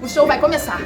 O show vai começar.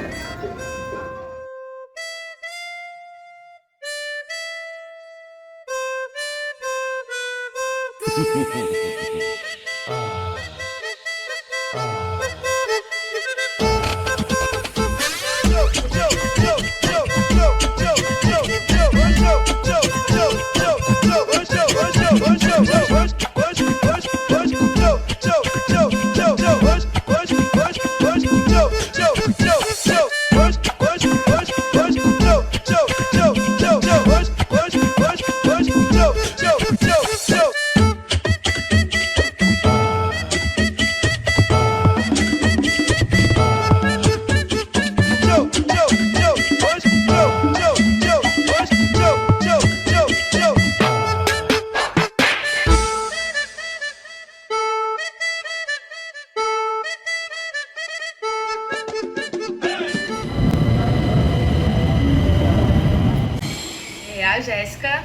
A Jéssica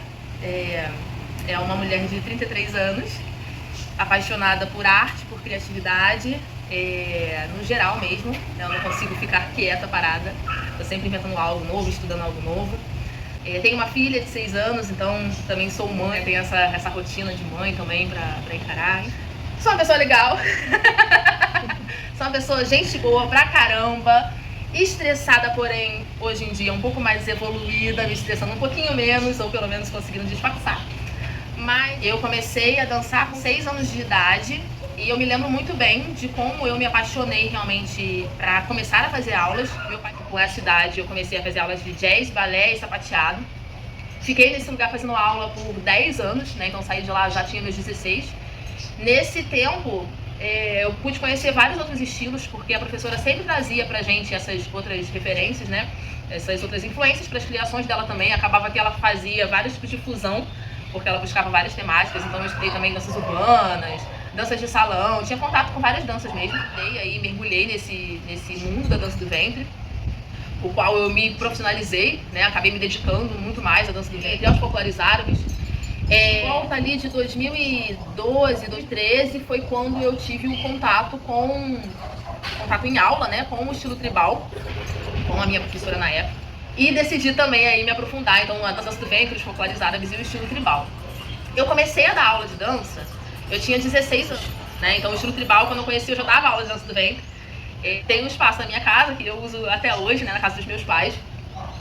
é uma mulher de 33 anos, apaixonada por arte, por criatividade, no geral mesmo. Eu não consigo ficar quieta, parada. Estou sempre inventando algo novo, estudando algo novo. Tenho uma filha de 6 anos, então também sou mãe, tenho essa rotina de mãe também para encarar. Sou uma pessoa legal, sou uma pessoa gente boa pra caramba. Estressada, porém, hoje em dia um pouco mais evoluída, me estressando um pouquinho menos, ou pelo menos conseguindo disfarçar. Mas eu comecei a dançar com 6 anos de idade e eu me lembro muito bem de como eu me apaixonei realmente para começar a fazer aulas. Meu pai, com essa idade, eu comecei a fazer aulas de jazz, balé e sapateado. Fiquei nesse lugar fazendo aula por 10 anos, né? Então saí de lá, já tinha meus 16. Nesse tempo, eu pude conhecer vários outros estilos, porque a professora sempre trazia pra gente essas outras referências, né? Essas outras influências para as criações dela também. Acabava que ela fazia vários tipos de fusão, porque ela buscava várias temáticas. Então eu estudei também danças urbanas, danças de salão, tinha contato com várias danças mesmo. E aí mergulhei nesse mundo da dança do ventre, o qual eu me profissionalizei, né? Acabei me dedicando muito mais à dança do ventre, aos folclores árabes. Volta ali de 2012, 2013 foi quando eu tive um contato em aula, né, com o estilo tribal, com a minha professora na época, e decidi também aí me aprofundar, então, a dança do ventre, os folclores árabes e o estilo tribal. Eu comecei a dar aula de dança, eu tinha 16 anos, né, então o estilo tribal, quando eu conheci, eu já dava aula de dança do ventre. Tem um espaço na minha casa, que eu uso até hoje, né, na casa dos meus pais.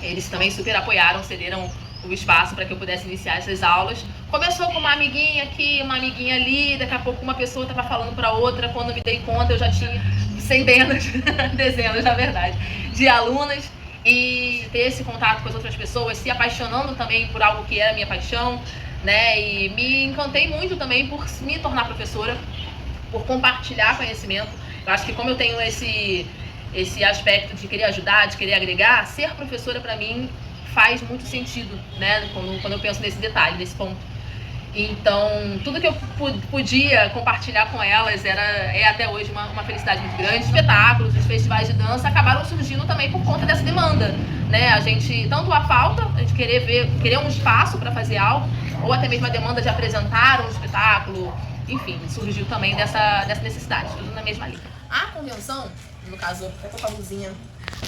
Eles também super apoiaram, cederam o espaço para que eu pudesse iniciar essas aulas. Começou com uma amiguinha aqui, uma amiguinha ali, daqui a pouco uma pessoa estava falando para outra, quando eu me dei conta eu já tinha centenas, dezenas na verdade, de alunas, e ter esse contato com as outras pessoas, se apaixonando também por algo que era minha paixão, né, e me encantei muito também por me tornar professora, por compartilhar conhecimento. Eu acho que como eu tenho esse aspecto de querer ajudar, de querer agregar, ser professora para mim faz muito sentido, né, quando eu penso nesse detalhe, nesse ponto. Então, tudo que eu podia compartilhar com elas é até hoje uma felicidade muito grande. Os espetáculos, os festivais de dança acabaram surgindo também por conta dessa demanda, né? A gente, tanto a falta, a gente querer um espaço para fazer algo, ou até mesmo a demanda de apresentar um espetáculo, enfim, surgiu também dessa necessidade, tudo na mesma linha. A convenção, no caso, até tô com a luzinha,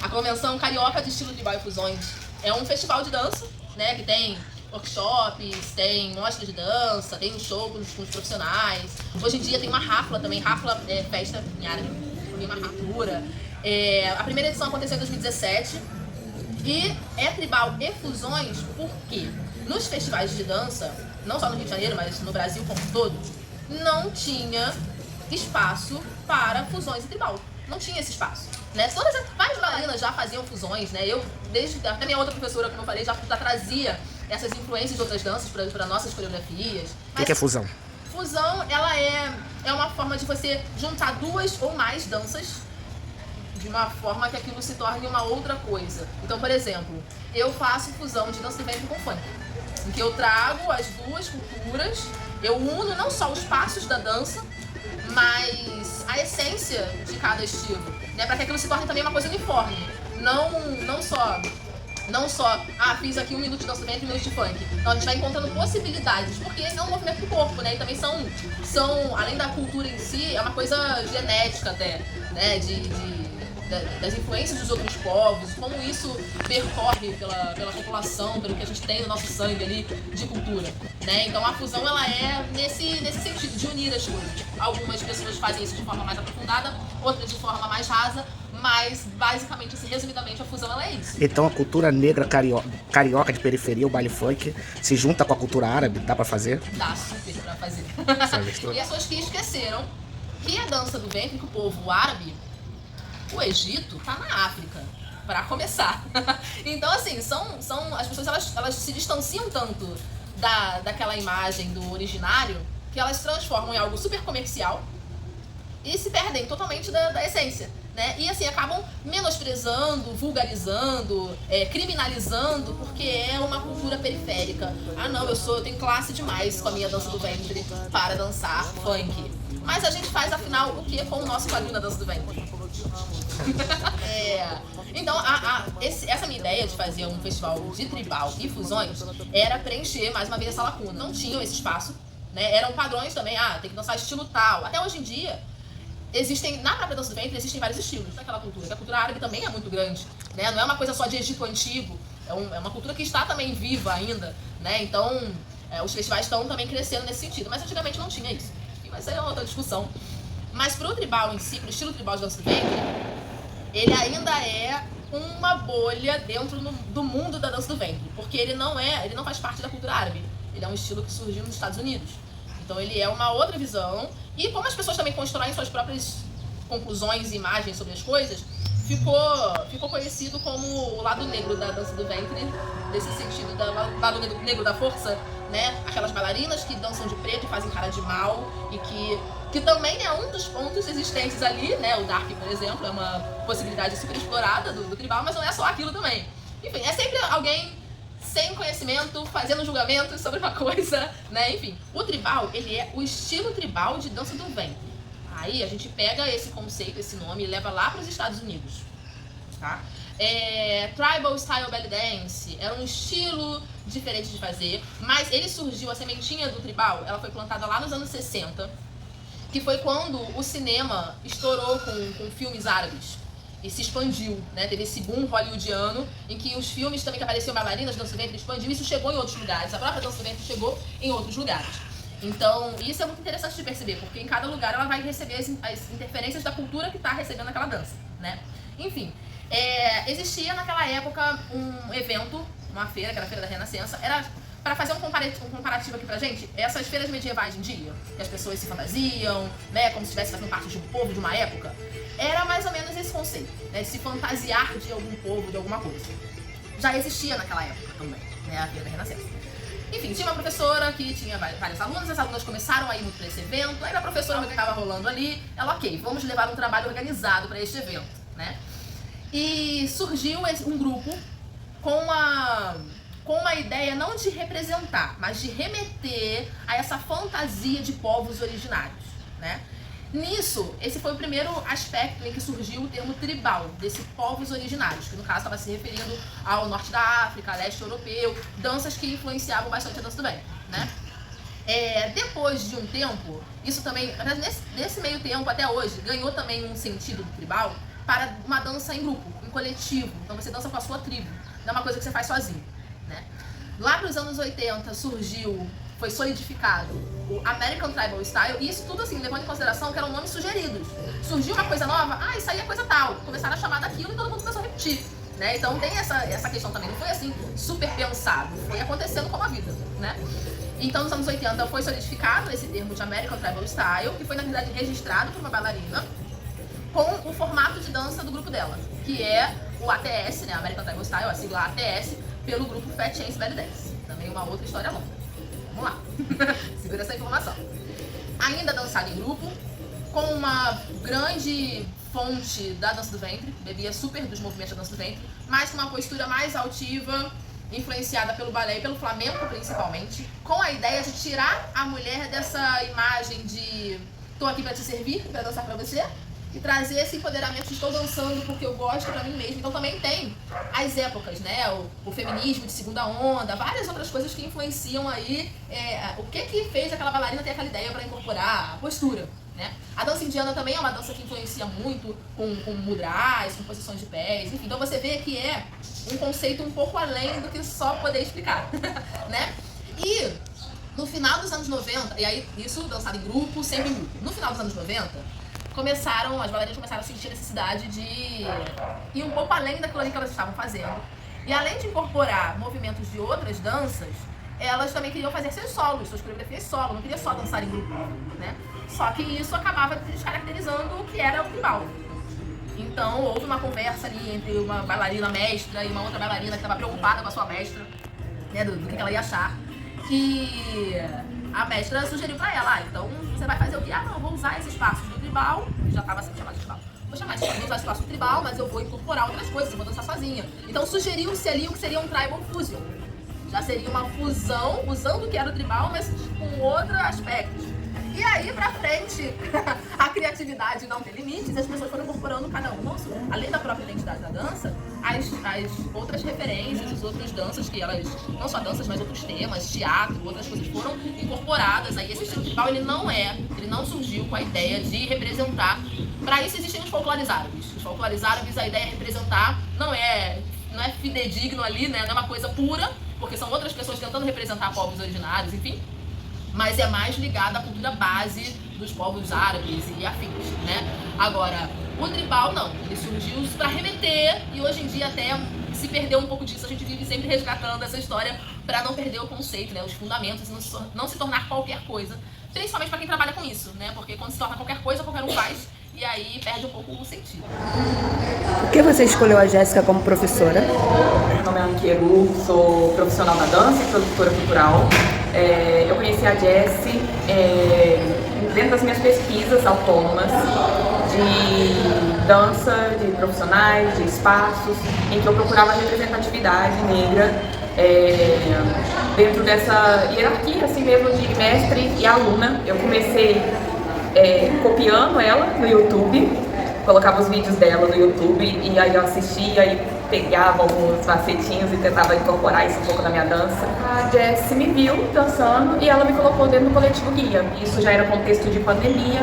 a Convenção Carioca de Estilo Tribal e Fusões é um festival de dança, né, que tem workshops, tem mostra de dança, tem um show com os profissionais. Hoje em dia tem uma rafla também, rafla é festa em árabe, tem uma ratura. A primeira edição aconteceu em 2017 e é tribal e fusões porque nos festivais de dança, não só no Rio de Janeiro, mas no Brasil como um todo, não tinha espaço para fusões e tribal. Não tinha esse espaço, né? Várias bailarinas já faziam fusões, né? Eu, até minha outra professora, como eu falei, já trazia essas influências de outras danças para nossas coreografias. O que é fusão? Fusão, ela é uma forma de você juntar duas ou mais danças de uma forma que aquilo se torne uma outra coisa. Então, por exemplo, eu faço fusão de dança do ventre com funk, em que eu trago as duas culturas, eu uno não só os passos da dança, mas a essência de cada estilo, né, para que aquilo se torne também uma coisa uniforme. Não só, fiz aqui 1 minuto de dança do ventre e 1 minuto de funk. Então a gente vai encontrando possibilidades, porque é um movimento do corpo, né, e também são além da cultura em si, é uma coisa genética até, né, das influências dos outros povos, como isso percorre pela população, pelo que a gente tem no nosso sangue ali de cultura, né? Então a fusão ela é nesse sentido de unir as coisas. Algumas pessoas fazem isso de forma mais aprofundada, outras de forma mais rasa, mas basicamente, assim, resumidamente, a fusão ela é isso. Então a cultura negra carioca de periferia, o baile funk, se junta com a cultura árabe, dá pra fazer? Dá super pra fazer. E as pessoas que esqueceram que a dança do ventre, que o povo árabe, o Egito, tá na África, pra começar. Então, assim, as pessoas elas se distanciam tanto daquela imagem do originário que elas transformam em algo super comercial e se perdem totalmente da essência, né? E assim, acabam menosprezando, vulgarizando, criminalizando, porque é uma cultura periférica. Ah não, eu tenho classe demais com a minha dança do ventre para dançar funk. Mas a gente faz, afinal, o que com o nosso quadrinho da dança do ventre? Então, essa minha ideia de fazer um festival de tribal e fusões era preencher, mais uma vez, essa lacuna. Não tinham esse espaço, né? Eram padrões também, tem que dançar estilo tal. Até hoje em dia, na própria dança do ventre, existem vários estilos daquela cultura. A cultura árabe também é muito grande, né? Não é uma coisa só de Egito Antigo, é uma cultura que está também viva ainda, né? Então, os festivais estão também crescendo nesse sentido, mas antigamente não tinha isso. Mas aí é outra discussão. Mas pro tribal em si, pro estilo tribal de dança do ventre, ele ainda é uma bolha dentro do mundo da dança do ventre, porque ele não faz parte da cultura árabe. Ele é um estilo que surgiu nos Estados Unidos. Então ele é uma outra visão, e como as pessoas também constroem suas próprias conclusões e imagens sobre as coisas, ficou conhecido como o lado negro da dança do ventre, nesse sentido, lado negro da força, né? Aquelas bailarinas que dançam de preto e fazem cara de mal, e que também é um dos pontos existentes ali, né? O Dark, por exemplo, é uma possibilidade super explorada do tribal, mas não é só aquilo também. Enfim, é sempre alguém sem conhecimento, fazendo julgamentos sobre uma coisa, né? Enfim, o tribal, ele é o estilo tribal de dança do ventre. Aí a gente pega esse conceito, esse nome, e leva lá para os Estados Unidos, tá? Tribal Style Belly Dance era um estilo diferente de fazer, mas ele surgiu, a sementinha do tribal, ela foi plantada lá nos anos 60, que foi quando o cinema estourou com filmes árabes e se expandiu, né? Teve esse boom hollywoodiano em que os filmes também que apareciam bailarinas, dança do ventre, expandiu, e isso chegou em outros lugares, a própria dança do ventre chegou em outros lugares. Então, isso é muito interessante de perceber, porque em cada lugar ela vai receber as interferências da cultura que está recebendo aquela dança, né? Enfim, existia naquela época um evento, uma feira, que era a Feira da Renascença, era para fazer um comparativo aqui pra gente, essas feiras medievais de dia, que as pessoas se fantasiam, né, como se estivesse fazendo parte de um povo, de uma época, era mais ou menos esse conceito, né, de se fantasiar de algum povo, de alguma coisa. Já existia naquela época também, né, a Feira da Renascença. Enfim, tinha uma professora que tinha vários alunos, as alunas começaram a ir muito para esse evento, aí a professora que estava rolando ali, ela, ok, vamos levar um trabalho organizado para este evento, né? E surgiu um grupo com uma ideia não de representar, mas de remeter a essa fantasia de povos originários, né? Nisso, esse foi o primeiro aspecto em que surgiu o termo tribal, desses povos originários, que no caso estava se referindo ao norte da África, leste europeu, danças que influenciavam bastante a dança do ventre, né? Depois de um tempo, isso também, nesse meio tempo até hoje, ganhou também um sentido do tribal para uma dança em grupo, em coletivo. Então você dança com a sua tribo, não é uma coisa que você faz sozinho, né? Lá para os anos 80 foi solidificado o American Tribal Style, e isso tudo assim, levando em consideração que eram nomes sugeridos. Surgiu uma coisa nova, isso aí é coisa tal. Começaram a chamar daquilo e todo mundo começou a repetir, né? Então tem essa questão também, não foi assim super pensado, foi acontecendo como a vida, né? Então nos anos 80 foi solidificado esse termo de American Tribal Style, que foi na verdade registrado por uma bailarina com o formato de dança do grupo dela, que é o ATS, né? American Tribal Style, a sigla ATS, pelo grupo Fat Chance Belly Dance. Também uma outra história longa. Vamos lá, segura essa informação. Ainda dançado em grupo, com uma grande fonte da dança do ventre, bebia super dos movimentos da dança do ventre, mas com uma postura mais altiva, influenciada pelo balé e pelo flamenco principalmente, com a ideia de tirar a mulher dessa imagem de tô aqui pra te servir, pra dançar pra você, e trazer esse empoderamento de estou dançando porque eu gosto pra mim mesmo. Então também tem as épocas, né? O feminismo de segunda onda, várias outras coisas que influenciam aí o que fez aquela bailarina ter aquela ideia para incorporar a postura, né? A dança indiana também é uma dança que influencia muito com mudras, com posições de pés, enfim. Então você vê que é um conceito um pouco além do que só poder explicar, né? E no final dos anos 90, e aí isso dançado em grupo, sempre em grupo. No final dos anos 90, as bailarinas começaram a sentir a necessidade de ir um pouco além daquilo ali que elas estavam fazendo. E além de incorporar movimentos de outras danças, elas também queriam fazer seus solos, suas coreografias solo, não queria só dançar em grupo, né? Só que isso acabava descaracterizando o que era o tribal. Então houve uma conversa ali entre uma bailarina mestra e uma outra bailarina que estava preocupada com a sua mestra, né, do que ela ia achar. E a mestra sugeriu pra ela, então você vai fazer o quê? Não, eu vou usar esses passos do tribal, que já estava sendo chamado de tribal. Vou usar esse passo tribal, mas eu vou incorporar outras coisas, eu vou dançar sozinha. Então sugeriu-se ali o que seria um tribal fusion. Já seria uma fusão, usando o que era o tribal, mas com outros aspectos. E aí pra frente, a criatividade não tem limites, as pessoas foram incorporando cada um, além da própria identidade da dança, as outras referências, as outras danças que elas, não só danças, mas outros temas, teatro, outras coisas foram incorporadas. Aí esse estilo tribal, ele não surgiu com a ideia de representar. Para isso existem os folclores árabes. Os folclores árabes, a ideia é representar, não é fidedigno ali, né? Não é uma coisa pura, porque são outras pessoas tentando representar povos originários, enfim. Mas é mais ligada à cultura base dos povos árabes e afins, né? Agora, o tribal não, ele surgiu para remeter e hoje em dia até se perdeu um pouco disso. A gente vive sempre resgatando essa história para não perder o conceito, né? Os fundamentos e não se tornar qualquer coisa, principalmente para quem trabalha com isso, né? Porque quando se torna qualquer coisa, qualquer um faz e aí perde um pouco o sentido. Por que você escolheu a Jéssica como professora? Meu nome é Anqueru, sou profissional da dança e produtora cultural. Eu conheci a Jessi dentro das minhas pesquisas autônomas de dança, de profissionais, de espaços, em que eu procurava representatividade negra dentro dessa hierarquia assim mesmo de mestre e aluna. Eu comecei copiando ela no YouTube, colocava os vídeos dela no YouTube e aí eu assistia e pegava alguns macetinhos e tentava incorporar isso um pouco na minha dança. A Jessi me viu dançando e ela me colocou dentro do coletivo Guia. Isso já era contexto de pandemia,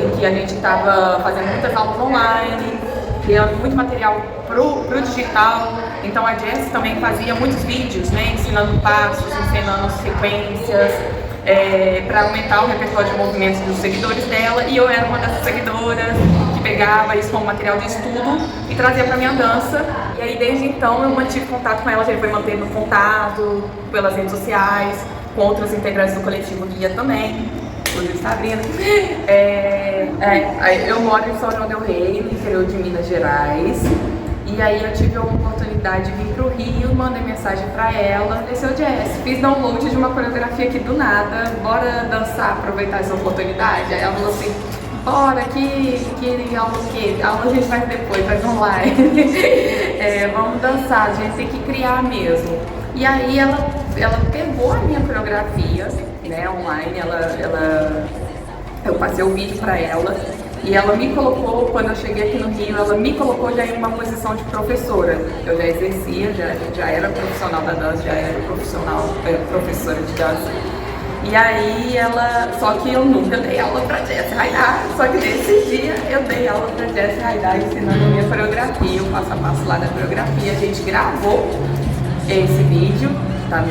em que a gente estava fazendo muitas aulas online, criando muito material pro digital. Então a Jessi também fazia muitos vídeos, né, ensinando passos, ensinando sequências, para aumentar o repertório de movimentos dos seguidores dela, e eu era uma dessas seguidoras que pegava isso como material de estudo e trazia para minha dança. E aí desde então eu mantive contato com ela, a gente foi mantendo contato pelas redes sociais, com outros integrantes do coletivo Guia também, inclusive Sabrina. Eu moro em São João del Rei, no interior de Minas Gerais. E aí eu tive a oportunidade de vir pro Rio, mandei mensagem pra ela, desceu Jess, fiz download de uma coreografia aqui do nada, bora dançar, aproveitar essa oportunidade. Aí ela falou assim, bora, que aula o quê? A aula a gente faz depois, faz online. Vamos dançar, a gente tem que criar mesmo. E aí ela pegou a minha coreografia, né, online, eu passei o vídeo pra ela. E ela me colocou, quando eu cheguei aqui no Rio, ela me colocou já em uma posição de professora. Eu já exercia, já era profissional da dança, já era professora de dança. E aí só que eu nunca dei aula pra Jessi Haidar, só que nesse dia eu dei aula pra Jessi Haidar ensinando a minha coreografia, o passo a passo lá da coreografia. A gente gravou esse vídeo, tá?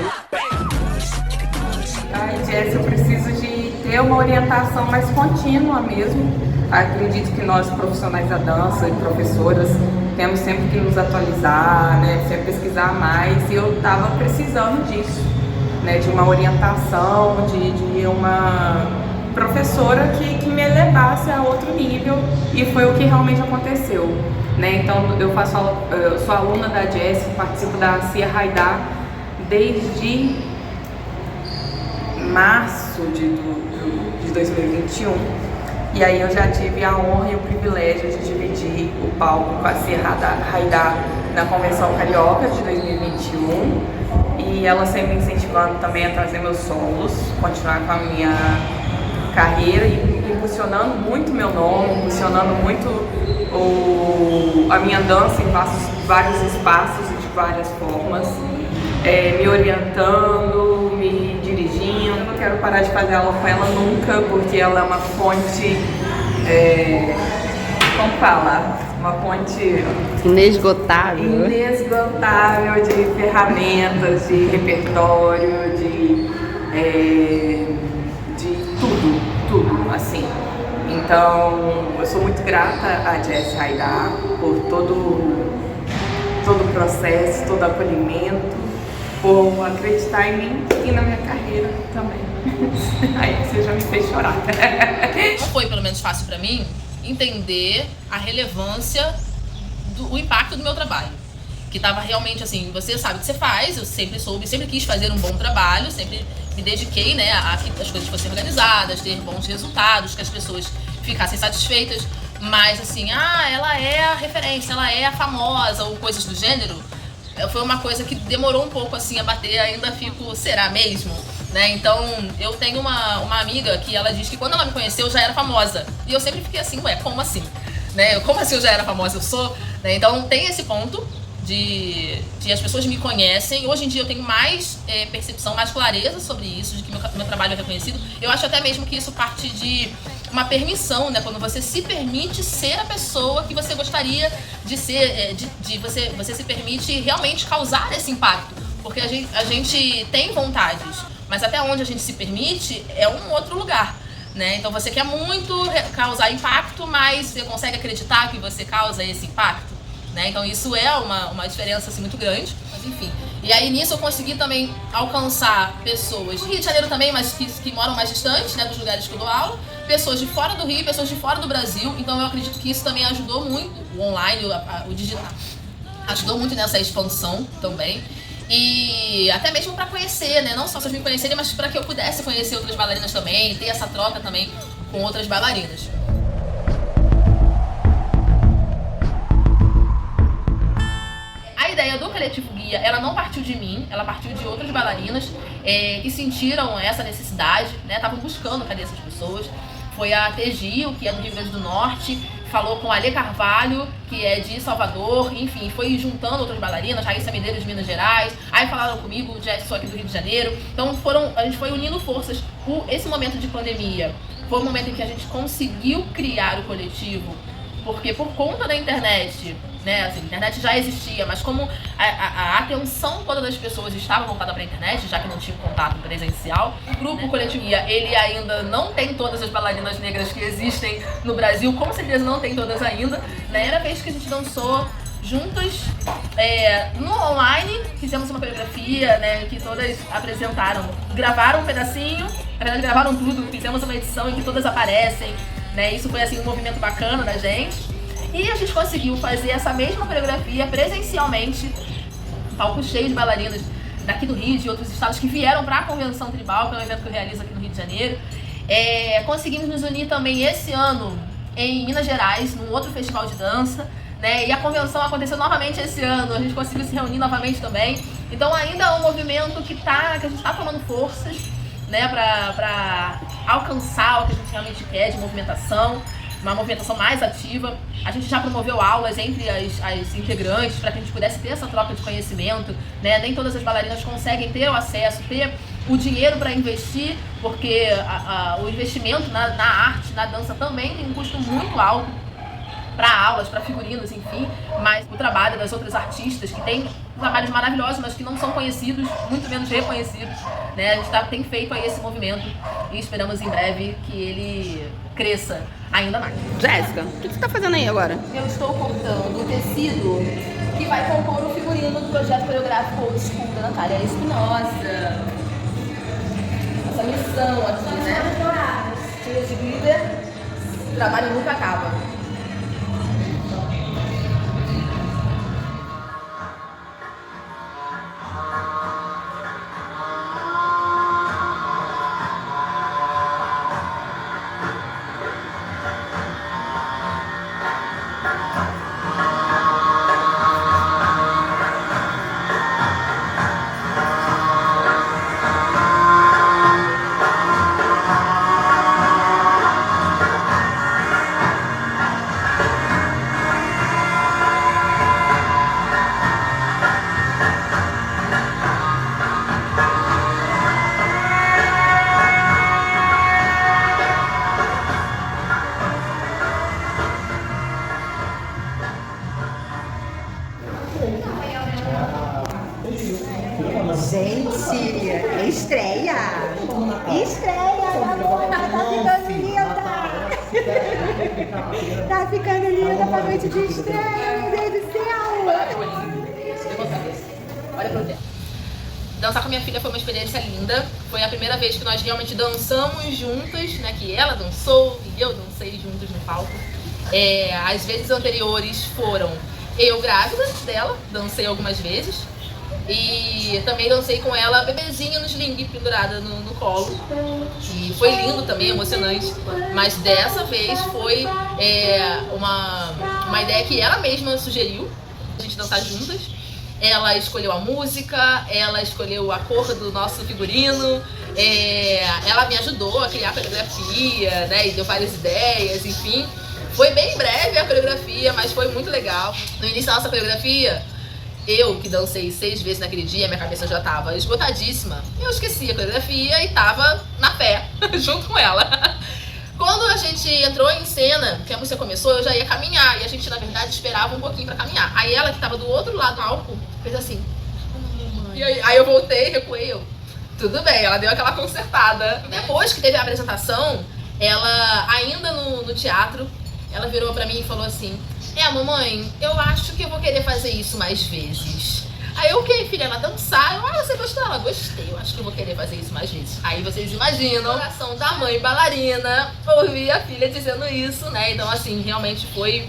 Ai, Jessi, eu preciso de ter uma orientação mais contínua mesmo. Acredito que nós, profissionais da dança e professoras, temos sempre que nos atualizar, né, sempre pesquisar mais, e eu estava precisando disso, né, de uma orientação, de uma professora que me elevasse a outro nível, e foi o que realmente aconteceu, né? Então eu sou aluna da Jessi, participo da Cia Haidar desde março de 2021. E aí eu já tive a honra e o privilégio de dividir o palco com a Cia Haidar na Convenção Carioca de 2021. E ela sempre me incentivando também a trazer meus solos, continuar com a minha carreira e impulsionando muito meu nome, impulsionando muito a minha dança em vários espaços e de várias formas, me orientando, me dirigindo dirigindo. Eu não quero parar de fazer aula com ela nunca, porque ela é uma fonte, como fala? Uma fonte Inesgotável. inesgotável de ferramentas, de repertório, de tudo, assim. Então, eu sou muito grata a Jess Haidar por todo o processo, todo o acolhimento, por acreditar em mim e na minha carreira também. Aí você já me fez chorar. Não foi, pelo menos, fácil pra mim entender a relevância o impacto do meu trabalho. Que tava realmente assim, você sabe o que você faz, eu sempre soube, sempre quis fazer um bom trabalho, sempre me dediquei, né, a que as coisas fossem organizadas, ter bons resultados, que as pessoas ficassem satisfeitas, mas assim, ela é a referência, ela é a famosa, ou coisas do gênero, foi uma coisa que demorou um pouco assim a bater, ainda fico, será mesmo? Né? Então, eu tenho uma amiga que ela diz que quando ela me conheceu eu já era famosa, e eu sempre fiquei assim, ué, como assim? Né? Como assim eu já era famosa? Eu sou? Né? Então, tem esse ponto de as pessoas me conhecem. Hoje em dia eu tenho mais percepção, mais clareza sobre isso, de que meu trabalho é reconhecido. Eu acho até mesmo que isso parte de uma permissão, né? Quando você se permite ser a pessoa que você gostaria de ser, você se permite realmente causar esse impacto. Porque a gente tem vontades, mas até onde a gente se permite é um outro lugar. Né? Então você quer muito causar impacto, mas você consegue acreditar que você causa esse impacto? Né? Então isso é uma diferença assim, muito grande. Mas enfim. E aí nisso eu consegui também alcançar pessoas do Rio de Janeiro também, mas que moram mais distantes, né, dos lugares que eu dou aula. Pessoas de fora do Rio, pessoas de fora do Brasil. Então eu acredito que isso também ajudou muito, o online, o digital. Ajudou muito nessa expansão também. E até mesmo para conhecer, né? Não só vocês me conhecerem, mas para que eu pudesse conhecer outras bailarinas também, ter essa troca também com outras bailarinas. A ideia do Coletivo Guia, ela não partiu de mim, ela partiu de outras bailarinas que sentiram essa necessidade, né? Estavam buscando cadê essas pessoas. Foi a Tegil, que é do Rio Grande do Norte, falou com a Alê Carvalho, que é de Salvador, enfim, foi juntando outras bailarinas, Raíssa Medeiros de Minas Gerais, aí falaram comigo, Jess, sou aqui do Rio de Janeiro, então a gente foi unindo forças. Esse momento de pandemia foi um momento em que a gente conseguiu criar o coletivo, porque por conta da internet, né, assim, a internet já existia, mas como a atenção toda das pessoas estava voltada para a internet, já que não tinha contato presencial, o grupo Coletivo Guia, ele ainda não tem todas as bailarinas negras que existem no Brasil, com certeza não tem todas ainda. Na primeira vez que a gente dançou juntas no online, fizemos uma coreografia, né, que todas apresentaram, gravaram um pedacinho, na verdade gravaram tudo, fizemos uma edição em que todas aparecem, né, isso foi assim um movimento bacana da gente. E a gente conseguiu fazer essa mesma coreografia presencialmente, palco cheio de bailarinas daqui do Rio e de outros estados que vieram para a Convenção Tribal, que é um evento que eu realizo aqui no Rio de Janeiro. Conseguimos nos unir também esse ano em Minas Gerais, num outro festival de dança, né? E a convenção aconteceu novamente esse ano, a gente conseguiu se reunir novamente também. Então ainda é um movimento que a gente está tomando forças, né, para alcançar o que a gente realmente quer de movimentação. Uma movimentação mais ativa. A gente já promoveu aulas entre as integrantes para que a gente pudesse ter essa troca de conhecimento, né? Nem todas as bailarinas conseguem ter o acesso, ter o dinheiro para investir, porque o investimento na arte, na dança também tem um custo muito alto para aulas, para figurinos, enfim, mas o trabalho das outras artistas que têm trabalhos maravilhosos, mas que não são conhecidos, muito menos reconhecidos, né? A gente tem feito aí esse movimento e esperamos em breve que ele cresça ainda mais. Jéssica, o que você tá fazendo aí agora? Eu estou cortando o tecido que vai compor o figurino do projeto coreográfico Old School da Natália Espinosa. Essa missão aqui, né? Tira de glitter, o trabalho nunca acaba. estreia da Luna, tá ficando linda! Tá ficando linda pra noite de estreia, meu Deus do céu! Olha pro tempo. Dançar com minha filha foi uma experiência linda. Foi a primeira vez que nós realmente dançamos juntas, né? Que ela dançou e eu dancei juntos no palco. As vezes anteriores foram eu grávida dela, dancei algumas vezes. E também dancei com ela bebezinha no sling, pendurada no colo. E foi lindo também, emocionante. Mas dessa vez foi uma ideia que ela mesma sugeriu, a gente dançar juntas. Ela escolheu a música, ela escolheu a cor do nosso figurino, ela me ajudou a criar a coreografia, né, e deu várias ideias, enfim. Foi bem breve a coreografia, mas foi muito legal. No início da nossa coreografia, eu que dancei 6 vezes naquele dia, minha cabeça já estava esgotadíssima. Eu esqueci a coreografia e estava na fé, junto com ela. Quando a gente entrou em cena, que a música começou, eu já ia caminhar. E a gente, na verdade, esperava um pouquinho pra caminhar. Aí ela, que estava do outro lado do palco, fez assim. E aí eu voltei, recuei, tudo bem, ela deu aquela consertada. Depois que teve a apresentação, ela, ainda no teatro, ela virou pra mim e falou assim: mamãe, eu acho que eu vou querer fazer isso mais vezes. Aí eu, ok, filha, ela dançar. Você gostou? Ela, gostei, eu acho que eu vou querer fazer isso mais vezes. Aí vocês imaginam a coração da mãe bailarina ouvir a filha dizendo isso, né? Então, assim, realmente foi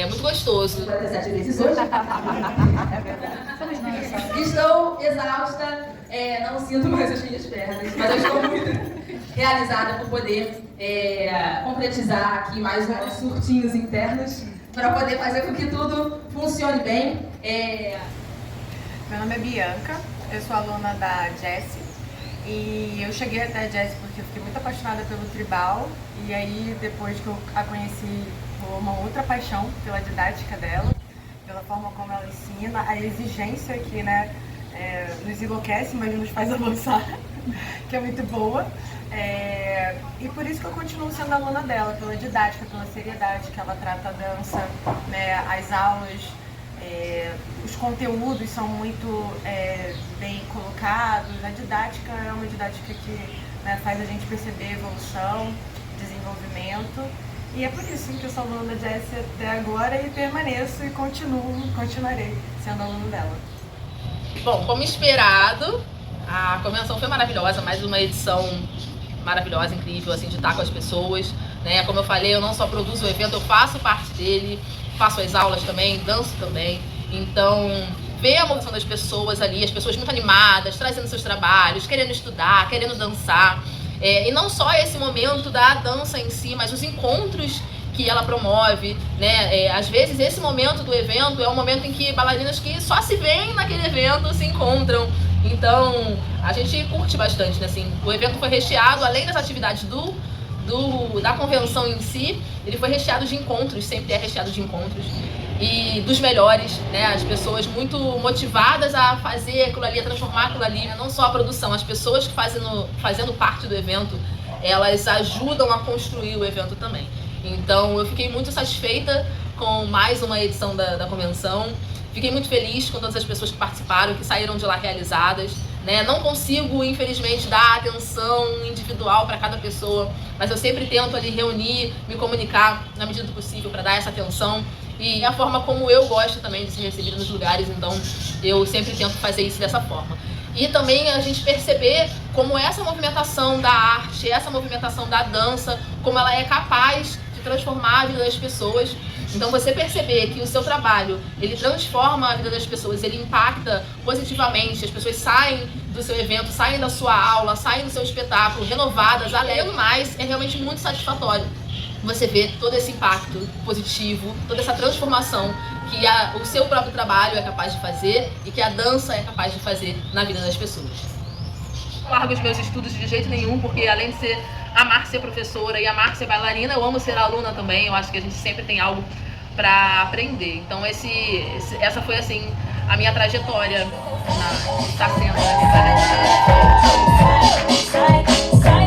muito gostoso. Estou exausta, não sinto mais as minhas pernas, mas eu estou muito realizada por poder concretizar aqui mais uns surtinhos internos para poder fazer com que tudo funcione bem. Meu nome é Bianca, eu sou aluna da Jessie e eu cheguei até a Jessie porque eu fiquei muito apaixonada pelo tribal e aí depois que eu a conheci rolou uma outra paixão pela didática dela, pela forma como ela ensina, a exigência que, né, nos enlouquece, mas nos faz avançar, que é muito boa. E por isso que eu continuo sendo aluna dela, pela didática, pela seriedade que ela trata a dança, né, as aulas. Os conteúdos são muito bem colocados, a didática é uma didática que, né, faz a gente perceber evolução, desenvolvimento, e é por isso que eu sou aluna da Jessie até agora e permaneço e continuarei sendo aluna dela. Bom, como esperado, a convenção foi maravilhosa, mais uma edição maravilhosa, incrível, assim, de estar com as pessoas, né? Como eu falei, eu não só produzo o evento, eu faço parte dele, faço as aulas também, danço também. Então, ver a emoção das pessoas ali, as pessoas muito animadas, trazendo seus trabalhos, querendo estudar, querendo dançar. E não só esse momento da dança em si, mas os encontros que ela promove, né? Às vezes esse momento do evento é um momento em que bailarinas que só se veem naquele evento se encontram. Então, a gente curte bastante, né? Assim, o evento foi recheado, além das atividades da convenção em si, ele foi recheado de encontros, sempre é recheado de encontros. E dos melhores, né? As pessoas muito motivadas a fazer aquilo ali, a transformar aquilo ali. Não só a produção, as pessoas que fazendo parte do evento, elas ajudam a construir o evento também. Então eu fiquei muito satisfeita com mais uma edição da convenção. Fiquei muito feliz com todas as pessoas que participaram, que saíram de lá realizadas, né? Não consigo, infelizmente, dar atenção individual para cada pessoa, mas eu sempre tento ali reunir, me comunicar na medida do possível para dar essa atenção. E a forma como eu gosto também de ser recebida nos lugares, então eu sempre tento fazer isso dessa forma. E também a gente perceber como essa movimentação da arte, essa movimentação da dança, como ela é capaz de transformar a vida das pessoas. Então você perceber que o seu trabalho, ele transforma a vida das pessoas, ele impacta positivamente, as pessoas saem do seu evento, saem da sua aula, saem do seu espetáculo renovadas, além mais, é realmente muito satisfatório. Você vê todo esse impacto positivo, toda essa transformação que o seu próprio trabalho é capaz de fazer e que a dança é capaz de fazer na vida das pessoas. Não largo os meus estudos de jeito nenhum, porque além de amar ser professora e amar ser bailarina, eu amo ser aluna também. Eu acho que a gente sempre tem algo para aprender. Então essa foi assim a minha trajetória, está sendo a minha trajetória.